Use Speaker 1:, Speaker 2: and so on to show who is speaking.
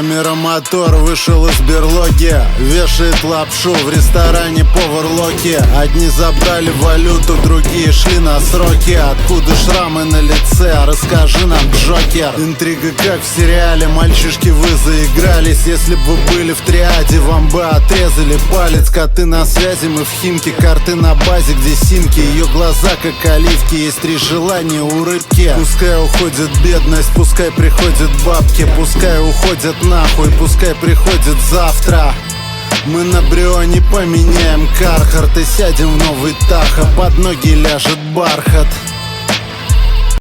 Speaker 1: камера, мотор вышел из берлоги, вешает лапшу в ресторане повар Локи. Одни забрали валюту, другие шли на сроки. Откуда шрамы на лице? Расскажи нам, Джокер. Интрига как в сериале, мальчишки, вы заигрались. Если бы вы были в триаде, вам бы отрезали палец. Коты на связи, мы в Химке, карты на базе, где симки. Ее глаза как оливки, есть 3 желания у рыбки. Пускай уходит бедность, пускай приходят бабки, пускай уходят нахуй, пускай приходит завтра. Мы на Брионе поменяем Кархарт и сядем в новый Таха, под ноги ляжет бархат.